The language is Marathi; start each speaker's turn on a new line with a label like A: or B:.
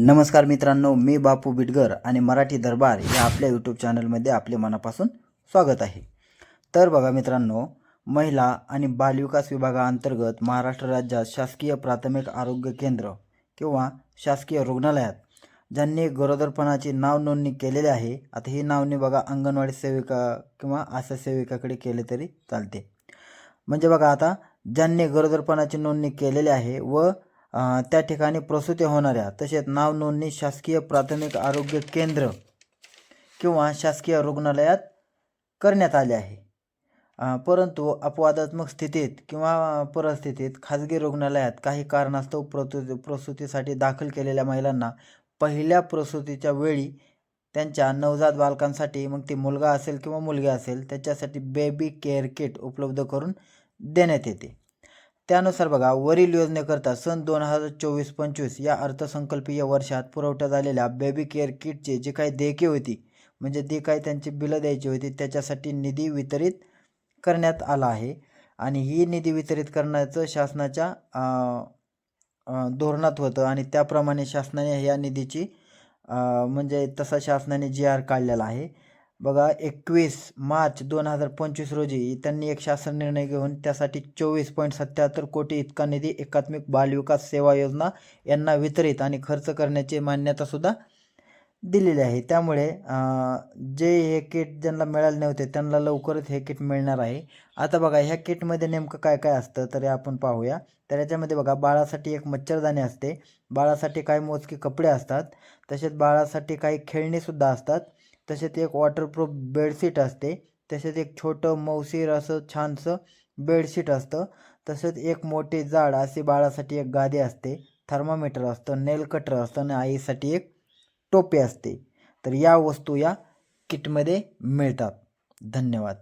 A: नमस्कार मित्रांनो, मी बापू बिटगर आणि मराठी दरबार या आपल्या यूट्यूब चॅनलमध्ये आपले मनापासून स्वागत आहे। तर बघा मित्रांनो, महिला आणि बालविकास विभागाअंतर्गत महाराष्ट्र राज्यात शासकीय प्राथमिक आरोग्य केंद्र किंवा शासकीय रुग्णालयात ज्यांनी गरोदरपणाची नाव नोंदणी केलेली आहे, आता ही नावनी बघा अंगणवाडी सेविका किंवा आशा सेविकाकडे केले तरी चालते। म्हणजे बघा आता ज्यांनी गरोदरपणाची नोंदणी केलेली आहे व त्या ठिकाणी प्रसूती होणाऱ्या तसेच नाव नोंदणी शासकीय प्राथमिक आरोग्य केंद्र किंवा शासकीय रुग्णालयात करण्यात आले आहे। परंतु अपवादात्मक स्थितीत किंवा परिस्थितीत खाजगी रुग्णालयात काही कारणास्तव प्रसूतीसाठी दाखल केलेल्या महिलांना पहिल्या प्रसूतीच्या वेळी त्यांच्या नवजात बालकांसाठी, मग ती मुलगा असेल किंवा मुलगी असेल, त्याच्यासाठी बेबी केअर किट उपलब्ध करून देण्यात येते। त्यानुसार बघा, वरील योजनेकरता सन 2024-25 या अर्थसंकल्पीय वर्षात पुरवठ्यात आलेल्या बेबी केअर किटचे जे काही देयके होती, म्हणजे जे काही त्यांची बिलं द्यायची होती, त्याच्यासाठी निधी वितरित करण्यात आला आहे। आणि ही निधी वितरित करण्याचं शासनाच्या धोरणात होतं आणि त्याप्रमाणे शासनाने या निधीची म्हणजे तसा शासनाने GR काढलेला आहे। बघा, 21 मार्च 2025 रोजी त्यांनी एक शासन निर्णय घेऊन त्यासाठी 24.77 कोटी इतका निधी एकात्मिक बालविकास सेवा योजना यांना वितरित आणि खर्च करण्याची मान्यता सुद्धा दिलेली आहे। त्यामुळे जे हे किट ज्यांना मिळाले नव्हते त्यांना लवकरच हे किट मिळणार आहे। आता बघा, ह्या किटमध्ये नेमकं काय काय असतं तर आपण पाहूया। तर याच्यामध्ये बघा, बाळासाठी एक मच्छरदाणी असते, बाळासाठी काही मोजके कपडे असतात, तसेच बाळासाठी काही खेळणीसुद्धा असतात, तसेच एक वॉटरप्रूफ बेडशीट असते, तसेच एक छोटं मौसीर असं छानसं बेडशीट असतं, तसेच एक मोठी जाड अशी बाळासाठी एक गादी असते, थर्मामीटर असतं, नेल कटर असतं आणि आईसाठी एक टोपी असते। तर या वस्तू या किटमध्ये मिळतात। धन्यवाद।